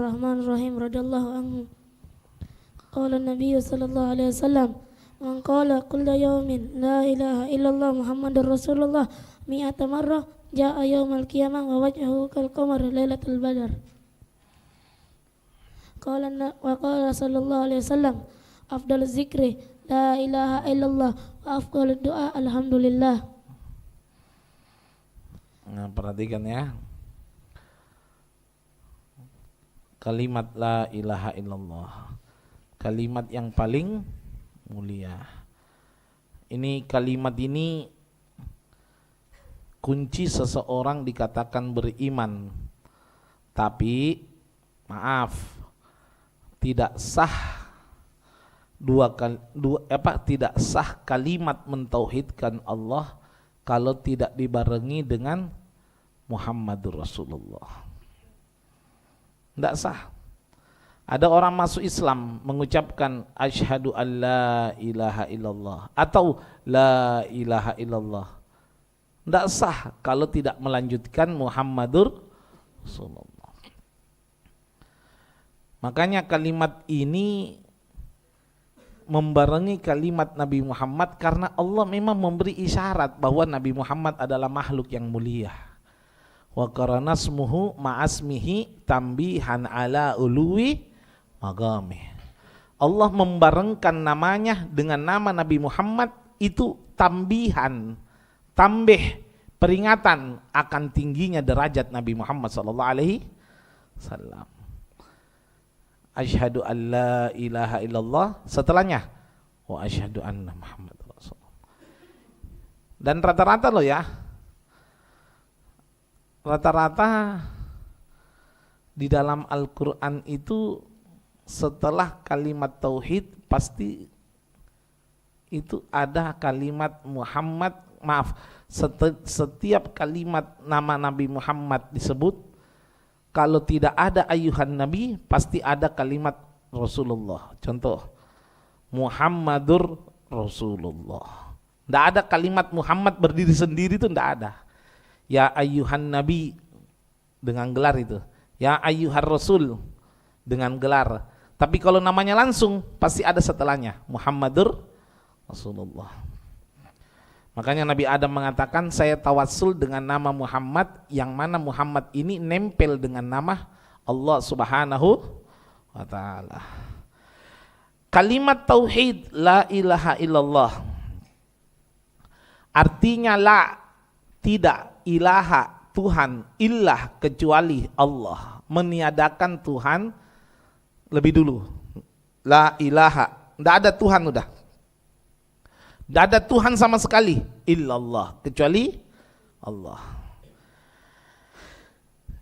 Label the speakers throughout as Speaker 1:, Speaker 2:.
Speaker 1: Bismillahirrahmanirrahim. Radhiyallahu anhu. Qala Nabi sallallahu alaihi wasallam, man qala kulla yawmin la ilaha illallah Muhammadur Rasulullah mi'ata marrah jaa yaumal qiyamah wa wajhuhu kal qamar lailatul badar. Qala sallallahu alaihi wasallam, afdaluz zikri la ilaha illallah wa afdalud du'a alhamdulillah.
Speaker 2: Nah, perhatikan ya. Kalimat la ilaha illallah, kalimat yang paling mulia. Ini kalimat ini kunci seseorang dikatakan beriman. Tapi maaf, tidak sah tidak sah kalimat mentauhidkan Allah kalau tidak dibarengi dengan Muhammadur Rasulullah. Tidak sah. Ada orang masuk Islam mengucapkan asyhadu an la ilaha illallah atau la ilaha illallah. Tidak sah kalau tidak melanjutkan Muhammadur Rasulullah. Makanya kalimat ini membarengi kalimat Nabi Muhammad karena Allah memang memberi isyarat bahwa Nabi Muhammad adalah makhluk yang mulia. Wa qarana ismuhu ma'asmihi tambihan ala uluwi magami. Allah membarengkan namanya dengan nama Nabi Muhammad itu tambihan, tambih, peringatan akan tingginya derajat Nabi Muhammad sallallahu alaihi wasallam. Asyhadu an la ilaha illallah, setelahnya wa asyhadu anna Muhammad Rasulullah. Dan rata-rata loh ya, rata-rata di dalam Al-Quran itu setelah kalimat tauhid pasti itu ada kalimat Muhammad, setiap kalimat nama Nabi Muhammad disebut. Kalau tidak ada ayuhan Nabi, pasti ada kalimat Rasulullah. Contoh, Muhammadur Rasulullah. Tidak ada kalimat Muhammad berdiri sendiri, itu tidak ada. Ya ayuhan Nabi dengan gelar itu. Ya ayuhan Rasul dengan gelar. Tapi kalau namanya langsung, pasti ada setelahnya. Muhammadur Rasulullah. Makanya Nabi Adam mengatakan, saya tawassul dengan nama Muhammad, yang mana Muhammad ini nempel dengan nama Allah Subhanahu wa ta'ala. Kalimat tauhid la ilaha illallah artinya la, tidak, ilaha, Tuhan, illah, kecuali Allah, meniadakan Tuhan lebih dulu. La ilaha, tidak ada Tuhan udah. Tidak ada Tuhan sama sekali illallah, kecuali Allah.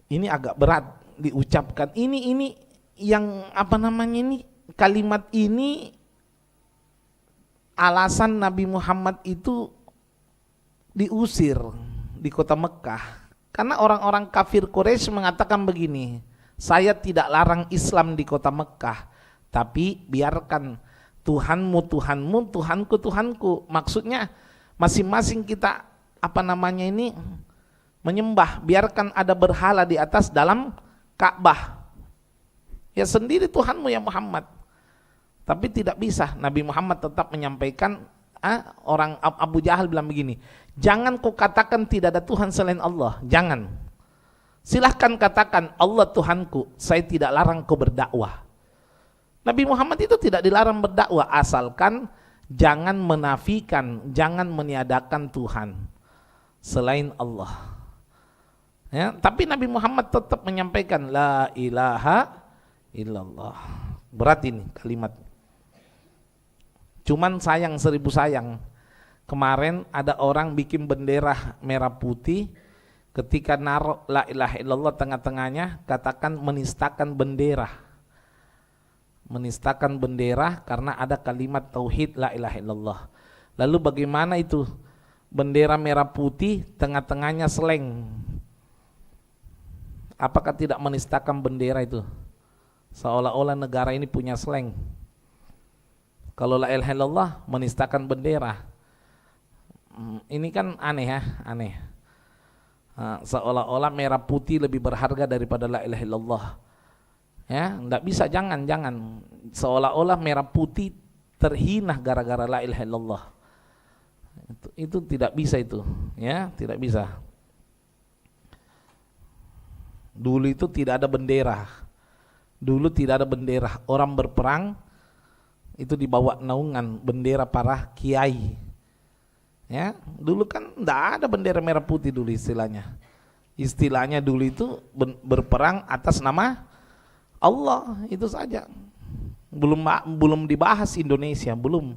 Speaker 2: Ini agak berat diucapkan. Ini yang apa namanya ini, kalimat ini alasan Nabi Muhammad itu diusir di kota Mekah. Karena orang-orang kafir Quraisy mengatakan begini, saya tidak larang Islam di kota Mekah, tapi biarkan Tuhanmu Tuhanmu, Tuhanku Tuhanku. Maksudnya masing-masing kita apa namanya ini menyembah, biarkan ada berhala di atas dalam Ka'bah. Ya sendiri Tuhanmu ya Muhammad. Tapi tidak bisa, Nabi Muhammad tetap menyampaikan, orang Abu Jahal bilang begini, jangan kau katakan tidak ada Tuhan selain Allah, jangan. Silahkan katakan Allah Tuhanku, saya tidak larang kau berdakwah. Nabi Muhammad itu tidak dilarang berdakwah, asalkan jangan menafikan, jangan meniadakan Tuhan selain Allah. Ya, tapi Nabi Muhammad tetap menyampaikan la ilaha illallah. Berat ini kalimat. Cuman sayang 1000 sayang. Kemarin ada orang bikin bendera merah putih, ketika naruh la ilaha illallah tengah-tengahnya, katakan menistakan bendera. Menistakan bendera karena ada kalimat tauhid la ilaha illallah. Lalu bagaimana itu bendera merah putih tengah-tengahnya seleng? Apakah tidak menistakan bendera itu? Seolah-olah negara ini punya seleng. Kalau la ilaha illallah menistakan bendera. Ini kan aneh ya, aneh. Seolah-olah merah putih lebih berharga daripada la ilaha illallah. Ya, enggak bisa, jangan seolah-olah merah putih terhina gara-gara la ilaha illallah. Itu tidak bisa itu, ya, tidak bisa. Dulu itu tidak ada bendera. Dulu tidak ada bendera. Orang berperang itu dibawa naungan bendera para kiai. Ya, dulu kan enggak ada bendera merah putih dulu istilahnya. Istilahnya dulu itu berperang atas nama Allah, itu saja. Belum dibahas Indonesia, belum.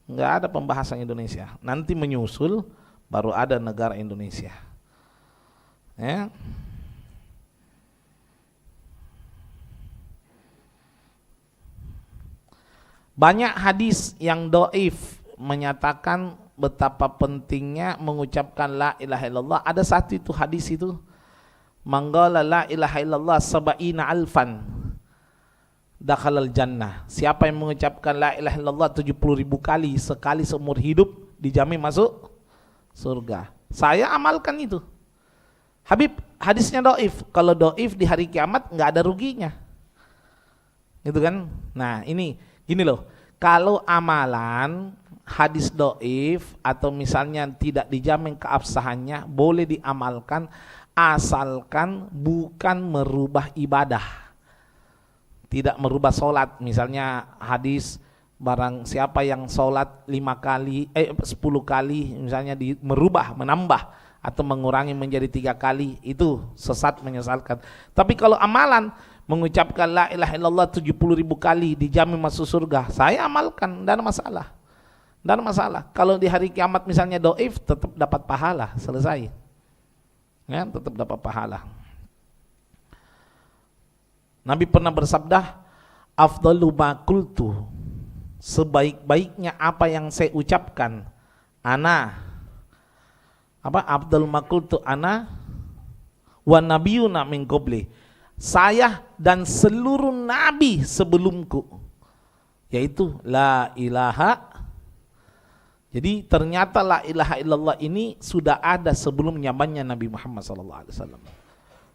Speaker 2: Enggak ada pembahasan Indonesia. Nanti menyusul baru ada negara Indonesia. Ya. Banyak hadis yang dhaif menyatakan betapa pentingnya mengucapkan la ilaha illallah. Ada satu itu hadis itu, manggala la ilaha illallah sab'ina alfan dakhalal jannah. Siapa yang mengucapkan la ilaha illallah 70.000 kali sekali seumur hidup, dijamin masuk surga. Saya amalkan itu. Habib, hadisnya dhaif. Kalau dhaif di hari kiamat enggak ada ruginya. Gitu kan? Nah, ini gini loh, kalau amalan hadis dhaif atau misalnya tidak dijamin keabsahannya boleh diamalkan asalkan bukan merubah ibadah, tidak merubah sholat. Misalnya hadis barang siapa yang sholat 10 kali misalnya merubah, menambah atau mengurangi menjadi 3 kali, itu sesat, menyesatkan. Tapi kalau amalan mengucapkan la ilaha illallah 70.000 kali dijamin masuk surga, saya amalkan, tidak ada masalah. Tidak ada masalah. Kalau di hari kiamat misalnya dhaif, tetap dapat pahala, selesai. Ya, tetap dapat pahala. Nabi pernah bersabda, afdalu ma qultu, sebaik-baiknya apa yang saya ucapkan, afdalu ma qultu ana wa nabiyuna min qabli, saya dan seluruh nabi sebelumku, yaitu la ilaha. Jadi ternyata la ilaha illallah ini sudah ada sebelum zamannya Nabi Muhammad SAW.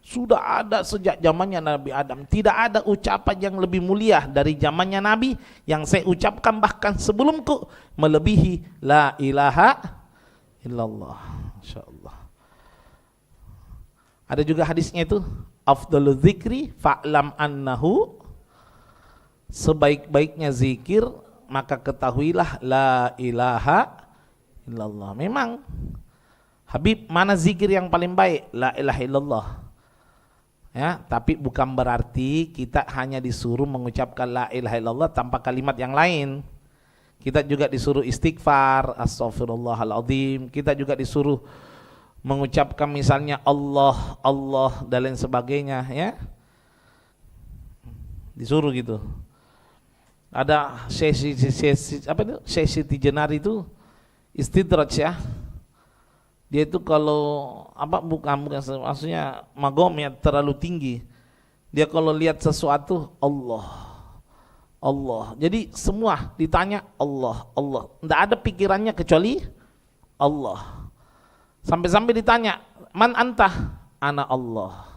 Speaker 2: Sudah ada sejak zamannya Nabi Adam. Tidak ada ucapan yang lebih mulia dari zamannya Nabi yang saya ucapkan bahkan sebelumku melebihi la ilaha illallah. Insyaallah. Ada juga hadisnya itu, afdalul dzikri fa'lam annahu, sebaik-baiknya zikir maka ketahuilah la ilaha illallah. Memang Habib, mana zikir yang paling baik? La ilaha illallah. Ya, tapi bukan berarti kita hanya disuruh mengucapkan la ilaha illallah tanpa kalimat yang lain. Kita juga disuruh istighfar, astaghfirullahaladzim. Kita juga disuruh mengucapkan misalnya Allah, Allah dan lain sebagainya, ya. Disuruh gitu. Ada sesi tijenar itu istidraj, ya. Dia itu kalau bukan maksudnya magomnya terlalu tinggi. Dia kalau lihat sesuatu Allah, Allah. Jadi semua ditanya Allah, Allah. Enggak ada pikirannya kecuali Allah. Sampai-sampai ditanya, man anta? Ana Allah.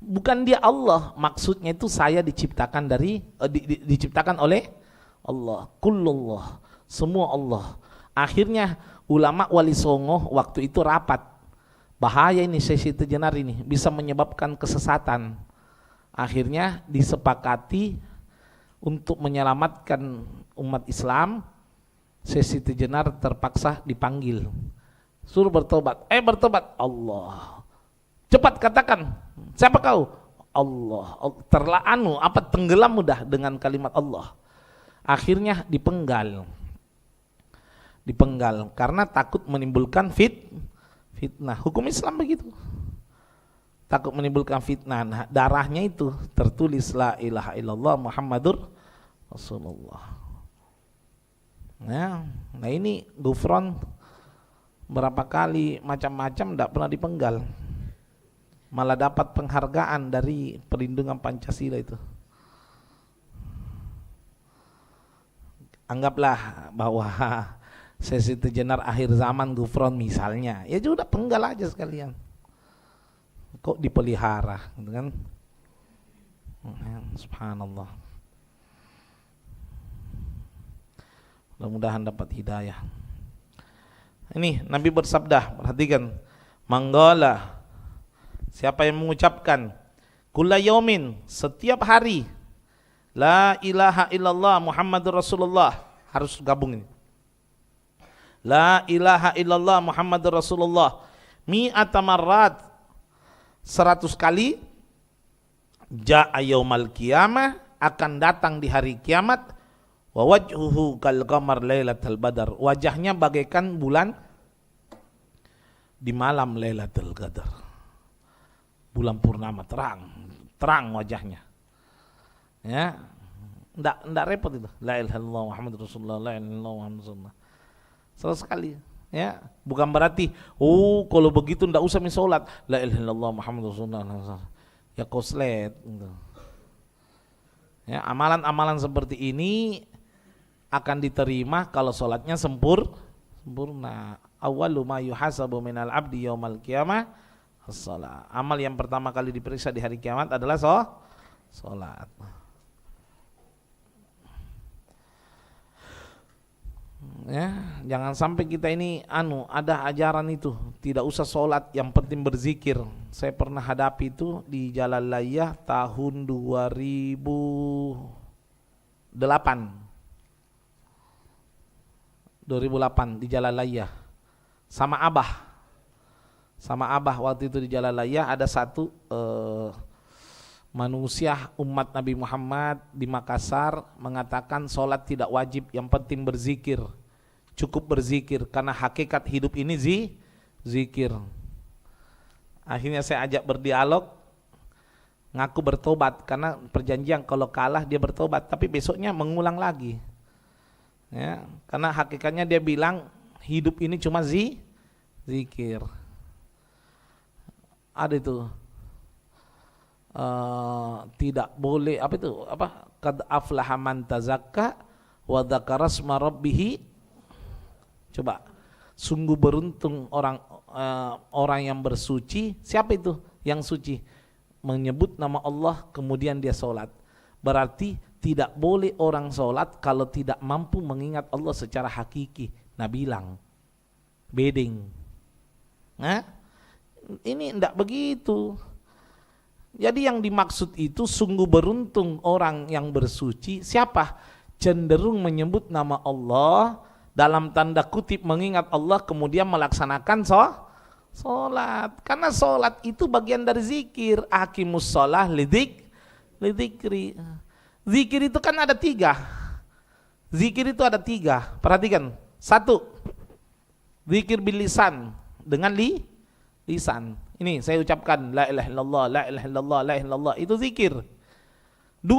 Speaker 2: Bukan dia Allah, maksudnya itu saya diciptakan diciptakan oleh Allah. Kullullah, semua Allah. Akhirnya ulama Wali Songo waktu itu rapat. Bahaya ini sesi tejenar ini, bisa menyebabkan kesesatan. Akhirnya disepakati untuk menyelamatkan umat Islam, sesi tejenar terpaksa dipanggil. Suruh bertobat. Bertobat. Allah. Cepat katakan, siapa kau? Allah. Tenggelam mudah dengan kalimat Allah. Akhirnya dipenggal karena takut menimbulkan fitnah. Hukum Islam begitu. Takut menimbulkan fitnah. Nah, darahnya itu tertulis la ilaha illallah Muhammadur Rasulullah. Nah ini Gufron berapa kali macam-macam tidak pernah dipenggal. Malah dapat penghargaan dari perlindungan Pancasila itu. Anggaplah bahwa sesi tejenar akhir zaman Gufron misalnya, ya sudah penggal aja sekalian. Kok dipelihara, gitu kan? Subhanallah. Mudah-mudahan dapat hidayah. Ini Nabi bersabda, perhatikan, manggala, siapa yang mengucapkan kulla yaumin, setiap hari, la ilaha illallah Muhammadur Rasulullah, harus gabung ini. La ilaha illallah Muhammadur Rasulullah mi'ata marrat, 100 kali, ja'a yaumal qiyamah, akan datang di hari kiamat, wa wajhuhu kal qamar lailatul badar, wajahnya bagaikan bulan di malam Lailatul Qadar, bulan purnama, terang wajahnya. Ya, enggak repot itu. La ilaha illallah Muhammadur Rasulullah, la ilaha illallah Muhammadur Rasulullah. 100 kali, ya. Bukan berarti kalau begitu enggak usah salat, la ilaha illallah Muhammadur Rasulullah. Ya koslet gitu. Ya, amalan-amalan seperti ini akan diterima kalau sholatnya sempurna. Awwalu ma yuhasabu minal abdi yaumal qiyamah as-shalah. Amal yang pertama kali diperiksa di hari kiamat adalah sholat. Ya, jangan sampai kita ini ada ajaran itu tidak usah sholat, yang penting berzikir. Saya pernah hadapi itu di Jalalaya tahun 2008 di Jalalaya sama Abah waktu itu di Jalalaya ada satu manusia umat Nabi Muhammad di Makassar mengatakan sholat tidak wajib, yang penting berzikir, cukup berzikir karena hakikat hidup ini zikir. Akhirnya saya ajak berdialog, ngaku bertobat karena perjanjian kalau kalah dia bertobat, tapi besoknya mengulang lagi. Ya, karena hakikatnya dia bilang hidup ini cuma zikir. Ada itu tidak boleh qad aflaha man tazakka wa dzakara asma rabbih. Coba, sungguh beruntung orang yang bersuci. Siapa itu yang suci? Menyebut nama Allah kemudian dia sholat. Berarti tidak boleh orang sholat kalau tidak mampu mengingat Allah secara hakiki. Nah bilang beding. Nah, ini tidak begitu. Jadi yang dimaksud itu sungguh beruntung orang yang bersuci. Siapa? Cenderung menyebut nama Allah, dalam tanda kutip mengingat Allah kemudian melaksanakan sholat. Karena sholat itu bagian dari zikir. Aqimus sholah lidzikri. Zikir itu kan ada 3. Zikir itu ada 3. Perhatikan. 1, zikir bil lisan, dengan lisan. Ini saya ucapkan la ilaha illallah, la ilaha illallah, la ilaha illallah, itu zikir. 2,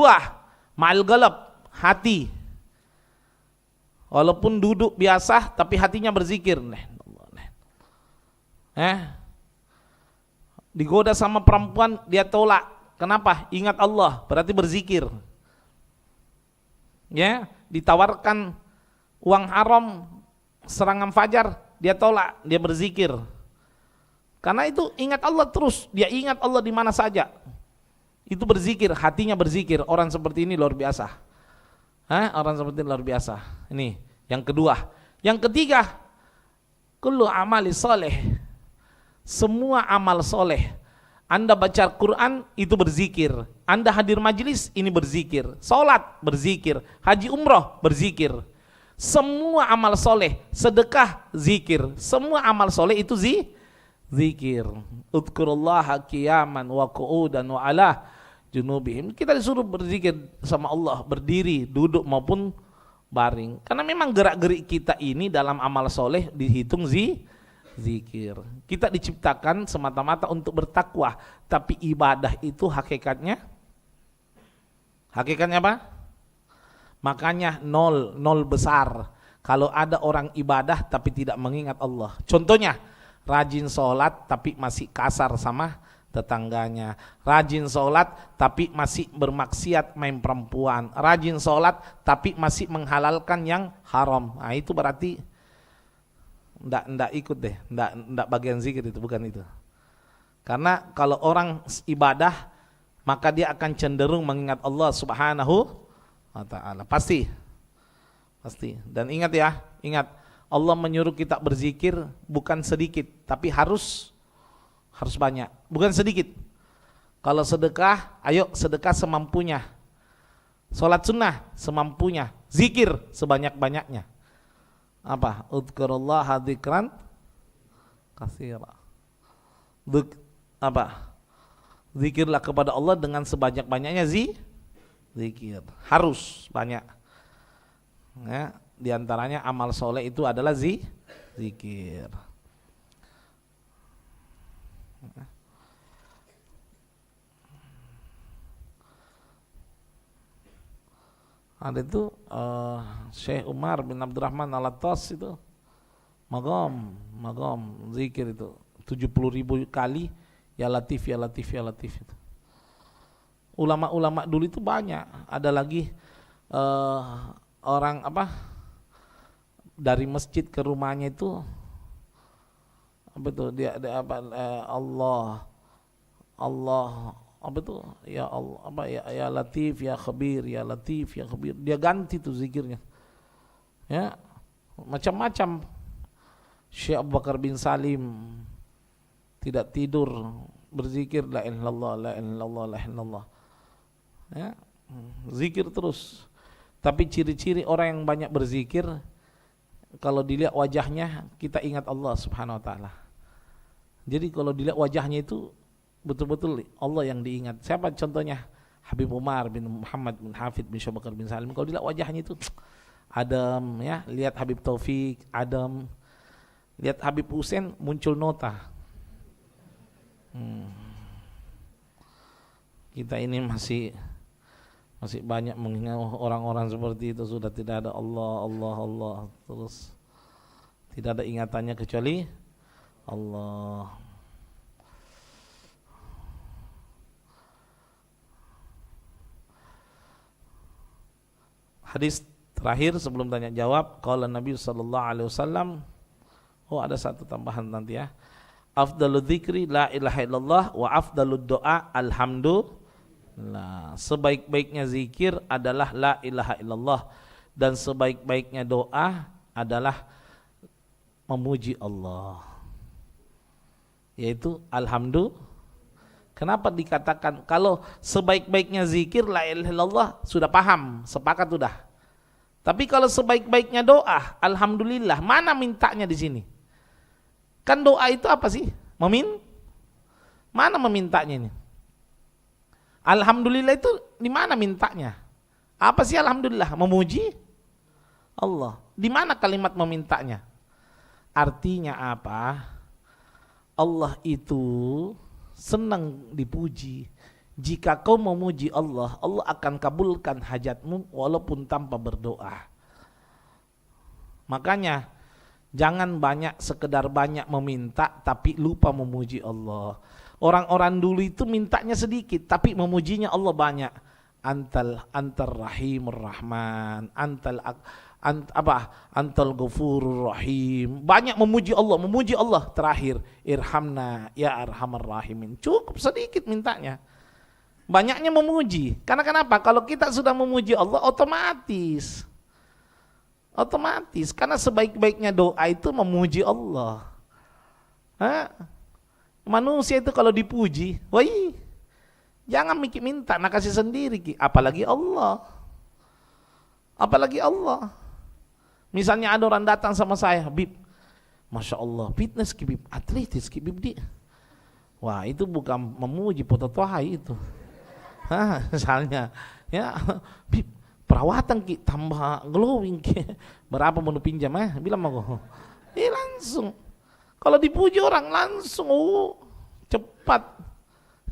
Speaker 2: ma'al qalb, hati. Walaupun duduk biasa tapi hatinya berzikir. Digoda sama perempuan dia tolak. Kenapa? Ingat Allah, berarti berzikir. Ya, ditawarkan uang haram serangan fajar, dia tolak, dia berzikir. Karena itu ingat Allah terus, dia ingat Allah di mana saja. Itu berzikir, hatinya berzikir. Orang seperti ini luar biasa. Orang seperti ini luar biasa. Ini yang kedua. Yang ketiga, kullu amali soleh, semua amal soleh. Anda baca Quran itu berzikir, Anda hadir majelis ini berzikir, sholat berzikir, haji umroh berzikir. Semua amal soleh, sedekah zikir, semua amal soleh itu zikir. Udkurullaha qiyaman wa qu'udan wa ala junubihim. Kita disuruh berzikir sama Allah, berdiri, duduk maupun baring. Karena memang gerak-gerik kita ini dalam amal soleh dihitung zikir. Kita diciptakan semata-mata untuk bertakwa, tapi ibadah itu hakikatnya apa? Makanya nol besar. Kalau ada orang ibadah tapi tidak mengingat Allah. Contohnya, rajin sholat tapi masih kasar sama tetangganya. Rajin sholat tapi masih bermaksiat main perempuan. Rajin sholat tapi masih menghalalkan yang haram. Nah itu berarti ndak ikut deh, ndak bagian zikir itu, bukan itu. Karena kalau orang ibadah maka dia akan cenderung mengingat Allah Subhanahu wa ta'ala. Pasti. Dan ingat ya, Allah menyuruh kita berzikir bukan sedikit, tapi harus banyak, bukan sedikit. Kalau sedekah, ayo sedekah semampunya. Salat sunnah semampunya, zikir sebanyak-banyaknya. Apa? Udzurullaha dzikran katsira. Zikirlah kepada Allah dengan sebanyak-banyaknya zikir. Harus banyak. Ya, di antaranya amal soleh itu adalah zikir. Ada itu Syekh Umar bin Abdurrahman Al-Attas itu magam zikir itu 70.000 kali ya Latif itu. Ulama-ulama dulu itu banyak. Ada lagi orang dari masjid ke rumahnya itu dia Allah ya Allah ya Latif ya Khabir ya Latif ya Khabir, dia ganti tuh zikirnya ya macam-macam. Syekh Abu Bakar bin Salim tidak tidur berzikir la ilaha illallah la ilaha illallah la ilaha illallah ya, zikir terus. Tapi ciri-ciri orang yang banyak berzikir, kalau dilihat wajahnya kita ingat Allah Subhanahu wa ta'ala. Jadi kalau dilihat wajahnya itu betul-betul Allah yang diingat. Siapa contohnya? Habib Umar bin Muhammad bin Hafid bin Syekh Bakar bin Salim. Kalau dilihat wajahnya itu adem ya, lihat Habib Taufik adem, lihat Habib Husain muncul nota. Kita ini masih banyak mengingat orang-orang seperti itu, sudah tidak ada Allah terus tidak ada ingatannya kecuali Allah. Hadis terakhir sebelum tanya jawab, qala Nabi sallallahu alaihi wasallam, ada satu tambahan nanti ya. Afdaludz dzikri la ilaha illallah wa afdalud doa alhamdulillah. Sebaik-baiknya zikir adalah la ilaha illallah dan sebaik-baiknya doa adalah memuji Allah, yaitu alhamdulillah. Kenapa dikatakan kalau sebaik-baiknya zikir la ilaha illallah, sudah paham, sepakat sudah. Tapi kalau sebaik-baiknya doa alhamdulillah, mana mintanya di sini? Kan doa itu apa sih? Mana memintanya ini? Alhamdulillah itu di mana mintanya? Apa sih alhamdulillah? Memuji Allah. Di mana kalimat memintanya? Artinya apa? Allah itu senang dipuji. Jika kau memuji Allah, Allah akan kabulkan hajatmu walaupun tanpa berdoa. Makanya jangan sekedar banyak meminta tapi lupa memuji Allah. Orang-orang dulu itu mintanya sedikit tapi memujinya Allah banyak. Antal rahimur rahman, antal ghafurur rahim. Banyak memuji Allah. Terakhir irhamna ya arhamar rahimin. Cukup sedikit mintanya, banyaknya memuji. Karena kenapa? Kalau kita sudah memuji Allah otomatis karena sebaik-baiknya doa itu memuji Allah. Manusia itu kalau dipuji, jangan mikir minta, nak kasih sendiri ki. Apalagi Allah. Misalnya ada orang datang sama saya, Bib, Masya Allah, fitness ki Bib, atletis ki Bib di. Wah, itu bukan memuji pototohai itu. Misalnya, ya, Bib, perawatan ki tambah glowing ki. Berapa mau pinjam bilang aku. Langsung. Kalau dipuji orang langsung cepat.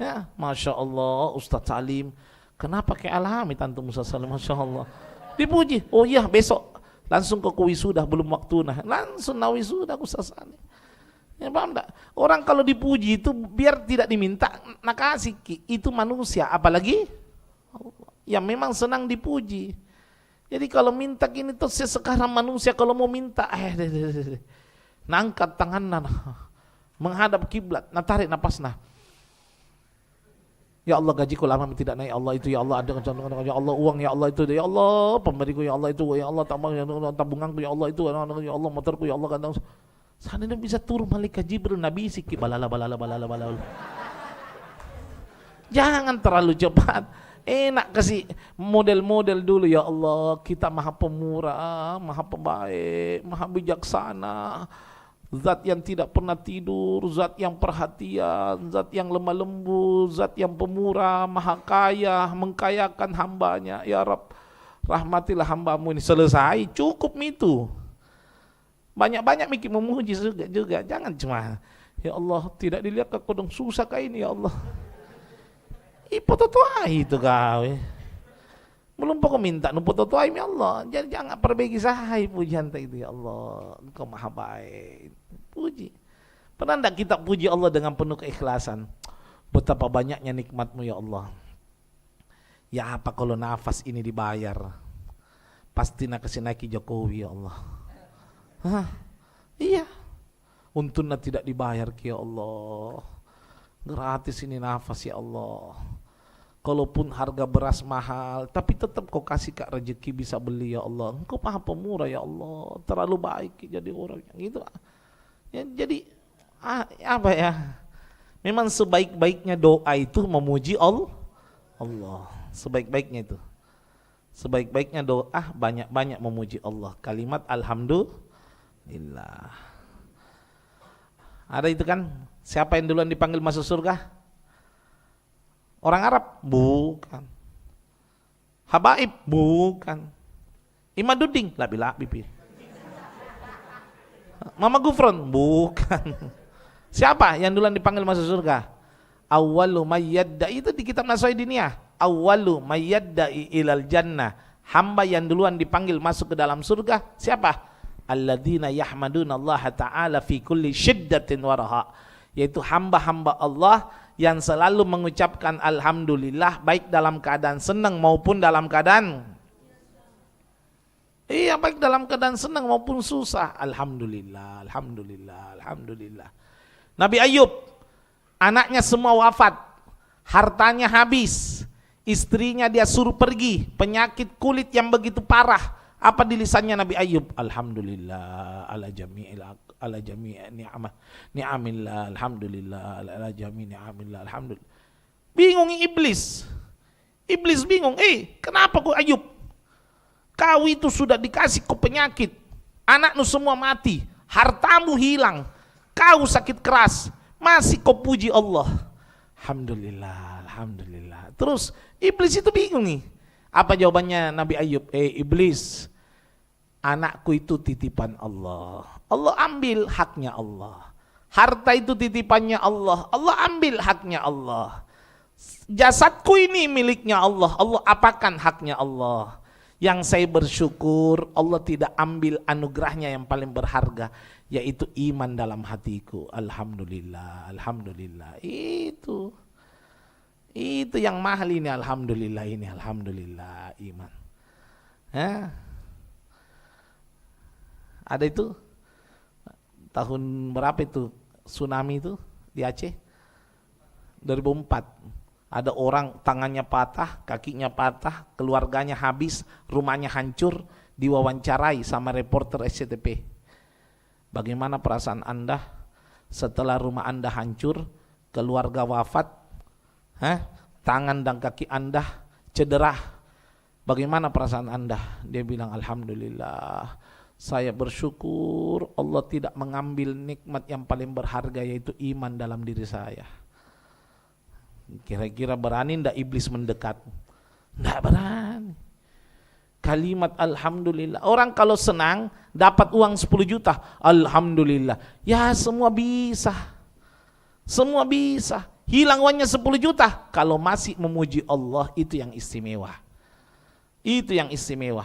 Speaker 2: Ya, Masya Allah Ustadz Salim. Kenapa kayak alami Tante Musa Salim, Masya Allah. Dipuji, iya besok langsung ke wisuda belum waktu langsung wisuda Ustadz Salim. Ya paham tak? Orang kalau dipuji itu biar tidak diminta, nakasih itu manusia, apalagi yang memang senang dipuji. Jadi kalau minta gini tuh sekarang manusia kalau mau minta nangkat tangan menghadap kiblat, tarik napas Ya Allah gajiku lama tidak naik, ya Allah itu, ya Allah ada, ya Allah uang, ya Allah itu, ya Allah pemberiku, ya Allah itu, ya Allah tabunganku, ya Allah itu, ya Allah motorku, ya Allah kadang seandainya bisa turun malaikat Jibril, Nabi sikit balala. Jangan terlalu cepat. Enak kasih model-model dulu, ya Allah kita maha pemurah, maha pembaik, maha bijaksana, zat yang tidak pernah tidur, zat yang perhatian, zat yang lemah lembut, zat yang pemurah, maha kaya, mengkayakan hambanya. Ya Rabb, rahmatilah hambamu ini. Selesai, cukup itu. Banyak-banyak mikir memuji juga. Jangan cuma, ya Allah tidak dilihat ke kodong susah kayak ini, ya Allah. Ipototuai itu kau. Belum pokok minta nupototuai, ya Allah. Jadi jangan perbaiki saya pujian itu, ya Allah. Engkau maha baik. Puji. Pernah enggak kita puji Allah dengan penuh keikhlasan? Betapa banyaknya nikmatmu, ya Allah. Ya apa kalau nafas ini dibayar? Pasti nak kasih naiki Jokowi, ya Allah. Hah? Iya. Untungnya tidak dibayar, ya Allah. Gratis ini nafas, ya Allah. Kalaupun harga beras mahal, tapi tetap kau kasih kak rezeki bisa beli, ya Allah. Engkau maha pemurah, ya Allah. Terlalu baik jadi orang yang gitu. Ya, jadi apa ya? Memang sebaik-baiknya doa itu memuji Allah. Sebaik-baiknya itu. Sebaik-baiknya doa banyak-banyak memuji Allah. Kalimat alhamdulillah. Ada itu kan? Siapa yang duluan dipanggil masuk surga? Orang Arab? Bukan. Habaib? Bukan. Imaduddin? Labi-labi. Mama Gufron? Bukan. Siapa yang duluan dipanggil masuk surga? Awwalu mayyadda'i, itu di kitab Nasaiddiniyah. Awwalu mayyadda'i ilal jannah. Hamba yang duluan dipanggil masuk ke dalam surga siapa? Alladzina yahmaduna Allah ta'ala fi kulli syiddatin wa raha. Yaitu hamba-hamba Allah yang selalu mengucapkan alhamdulillah, baik dalam keadaan senang maupun dalam keadaan baik dalam keadaan senang maupun susah. Alhamdulillah. Nabi Ayub, anaknya semua wafat, hartanya habis, istrinya dia suruh pergi, penyakit kulit yang begitu parah. Apa di lisannya Nabi Ayub? Alhamdulillah ala jami'i ni'amillah, alhamdulillah ala jami'i ni'amillah, alhamdulillah. Bingung iblis bingung, kenapa kau Ayub? Kau itu sudah dikasih kau penyakit, anakmu semua mati, hartamu hilang, kau sakit keras, masih kau puji Allah. Alhamdulillah. Terus iblis itu bingung nih. Apa jawabannya Nabi Ayub? Iblis, anakku itu titipan Allah. Allah ambil haknya Allah. Harta itu titipannya Allah. Allah ambil haknya Allah. Jasadku ini miliknya Allah. Allah apakan haknya Allah. Yang saya bersyukur Allah tidak ambil anugerahnya yang paling berharga, yaitu iman dalam hatiku. Alhamdulillah. Itu yang mahal ini, alhamdulillah iman. Ada itu tahun berapa itu tsunami itu di Aceh? 2004. Ada orang tangannya patah, kakinya patah, keluarganya habis, rumahnya hancur, diwawancarai sama reporter SCTP. Bagaimana perasaan Anda setelah rumah Anda hancur, keluarga wafat, tangan dan kaki Anda cedera? Bagaimana perasaan Anda? Dia bilang, alhamdulillah, saya bersyukur Allah tidak mengambil nikmat yang paling berharga, yaitu iman dalam diri saya. Kira-kira berani ndak iblis mendekat? Ndak berani. Kalimat alhamdulillah. Orang kalau senang dapat uang 10 juta, alhamdulillah. Ya semua bisa. Hilang uangnya 10 juta, kalau masih memuji Allah, itu yang istimewa.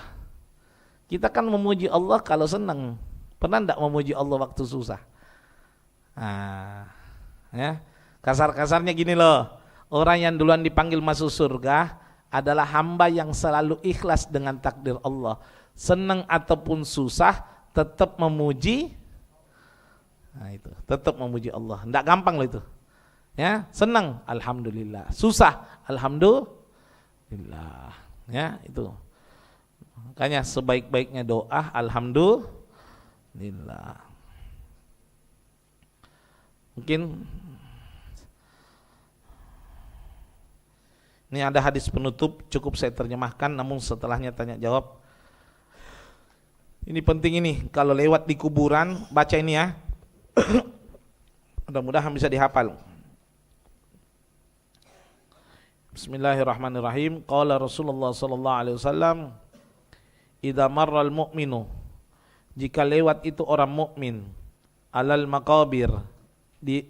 Speaker 2: Kita kan memuji Allah kalau senang. Pernah ndak memuji Allah waktu susah? Kasar-kasarnya gini loh. Orang yang duluan dipanggil masuk surga adalah hamba yang selalu ikhlas dengan takdir Allah. Senang ataupun susah tetap memuji. Itu tetap memuji Allah. Nggak gampang loh itu. Ya, senang, alhamdulillah. Susah, alhamdulillah. Ya, itu. Makanya sebaik-baiknya doa, alhamdulillah. Mungkin ini ada hadis penutup, cukup saya terjemahkan, namun setelahnya tanya jawab. Ini penting ini, kalau lewat di kuburan, baca ini ya. Mudah-mudahan bisa dihafal. Bismillahirrahmanirrahim. Qala Rasulullah sallallahu alaihi wasallam, "Idza marral mu'minu," jika lewat itu orang mukmin, alal maqabir, di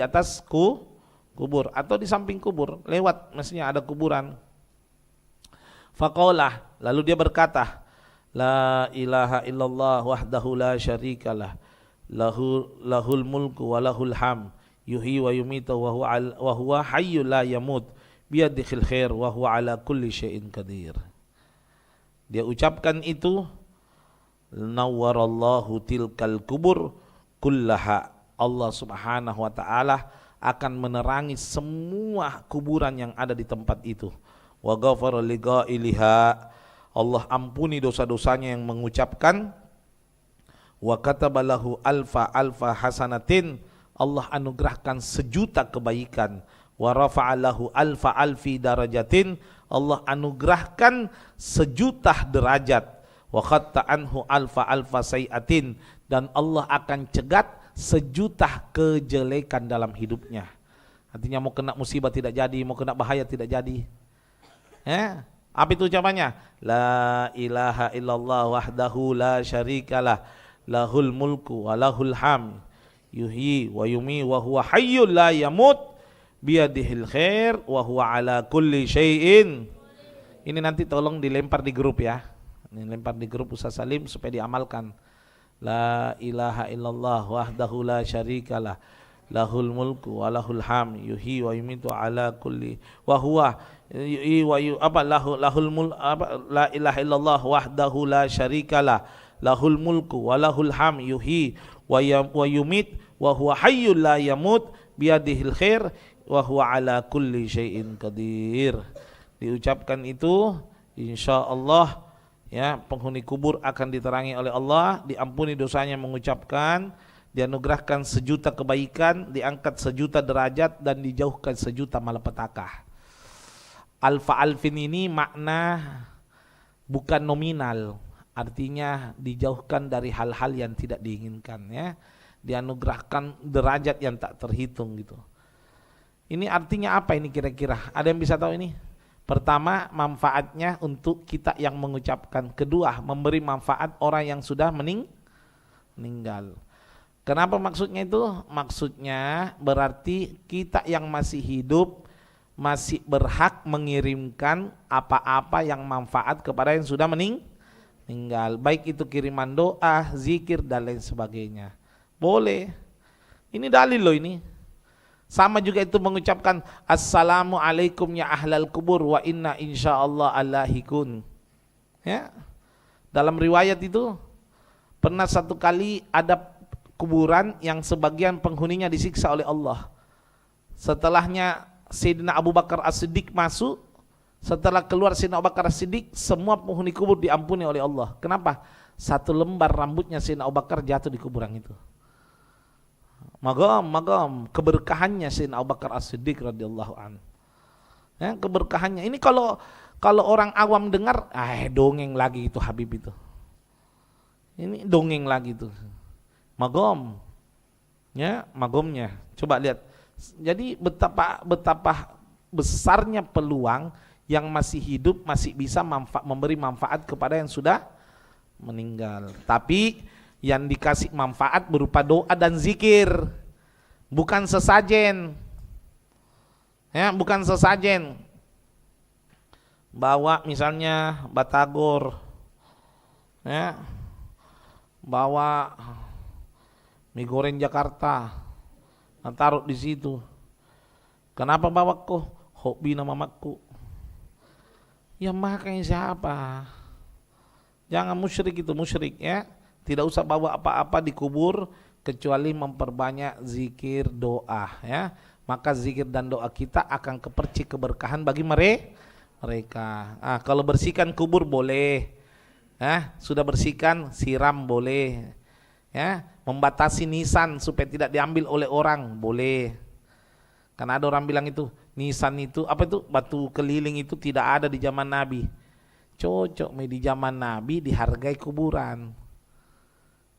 Speaker 2: atas kubur atau di samping kubur, lewat maksudnya ada kuburan. Faqala, lalu dia berkata, la ilaha illallah wahdahu la syarikalah, lahul mulku wa lahul ham, yuhyi wa yumitu wa huwa hayyul la yamut, biyadihil khair wa huwa ala kulli syai'in qadir. Dia ucapkan itu, nawwarallahu tilkal kubur kullaha, Allah subhanahu wa ta'ala akan menerangi semua kuburan yang ada di tempat itu. Wa ghafara li ghailiha, Allah ampuni dosa-dosanya yang mengucapkan. Wa katabalahu alfa hasanatin, Allah anugerahkan 1.000.000 kebaikan. Wa rafa'alahu alfi darajatin, Allah anugerahkan 1.000.000 derajat. Wa khatta anhu alfa sayiatin, dan Allah akan cegat 1.000.000 kejelekan dalam hidupnya. Artinya mau kena musibah tidak jadi, mau kena bahaya tidak jadi. Apa itu ucapannya? La ilaha illallah wahdahu la syarikalah, lahul mulku wa lahul ham, yuhyi wa yumi wa huwa hayyul la yamut, biyadihil khair wa huwa ala kulli syai'in. Ini nanti tolong dilempar di grup ya. Ini lempar di grup Ustaz Salim supaya diamalkan. La ilaha illallah wahdahu la syarikalah, lahul mulku wa lahul ham, yuhyi wa yumitu ala kulli wa huwa lahul mulku, la ilaha illallah wahdahu la syarikalah, lahul mulku wa lahul ham, yuhyi wa yumit wa huwa hayyul la yamut, biyadihil khair wa huwa ala kulli syai'in qadir. Diucapkan itu, insyaallah ya, penghuni kubur akan diterangi oleh Allah, diampuni dosanya mengucapkan, dianugerahkan 1.000.000 kebaikan, diangkat 1.000.000 derajat, dan dijauhkan 1.000.000 malapetaka. Alfin ini makna bukan nominal, artinya dijauhkan dari hal-hal yang tidak diinginkan ya, dianugerahkan derajat yang tak terhitung gitu. Ini artinya apa ini kira-kira? Ada yang bisa tahu ini? Pertama, manfaatnya untuk kita yang mengucapkan. Kedua, memberi manfaat orang yang sudah meninggal. Kenapa maksudnya itu? Maksudnya berarti kita yang masih hidup masih berhak mengirimkan apa-apa yang manfaat kepada yang sudah meninggal. Baik itu kiriman doa, zikir, dan lain sebagainya. Boleh. Ini dalil loh ini. Sama juga itu mengucapkan assalamualaikum ya ahlal kubur wa inna insyaallah alahikun. Ya. Dalam riwayat itu pernah satu kali ada kuburan yang sebagian penghuninya disiksa oleh Allah. Setelahnya Sayyidina Abu Bakar As-Siddiq masuk, setelah keluar Sayyidina Abu Bakar As-Siddiq, semua penghuni kubur diampuni oleh Allah. Kenapa? 1 lembar rambutnya Sayyidina Abu Bakar jatuh di kuburan itu. Magam keberkahannya Sayyidina Abu Bakar As-Siddiq radhiyallahu anhu. Ya, keberkahannya. Ini kalau orang awam dengar, dongeng lagi itu Habib itu. Ini dongeng lagi itu. Magam. Ya, magomnya. Coba lihat. Jadi betapa besarnya peluang yang masih hidup masih bisa memberi manfaat kepada yang sudah meninggal. Tapi yang dikasih manfaat berupa doa dan zikir, bukan sesajen. Ya, bukan sesajen. Bawa misalnya batagor, ya, bawa mie goreng Jakarta, taruh di situ. Kenapa bawa kok? Hobi nama mamaku. Ya makanya siapa? Jangan musyrik itu, musyrik ya. Tidak usah bawa apa-apa di kubur kecuali memperbanyak zikir doa, ya. Maka zikir dan doa kita akan kepercik keberkahan bagi mereka. Kalau bersihkan kubur boleh, sudah bersihkan siram boleh, ya. Membatasi nisan supaya tidak diambil oleh orang boleh. Karena ada orang bilang itu nisan itu apa itu batu keliling itu tidak ada di zaman Nabi. Cocok di zaman Nabi dihargai kuburan.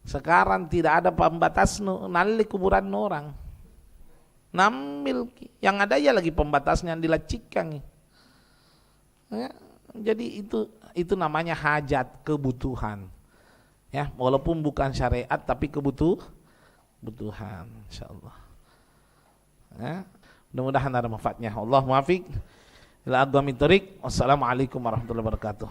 Speaker 2: Sekarang tidak ada pembatas nali kuburan orang. Nambil yang ada ya lagi pembatasnya dilacikkan. Ya, jadi itu namanya hajat, kebutuhan. Ya, walaupun bukan syariat tapi kebutuhan insyaallah. Ya, mudah-mudahan ada manfaatnya. Allah muwafiq ila aqwamit thoriq. Wassalamualaikum warahmatullahi wabarakatuh.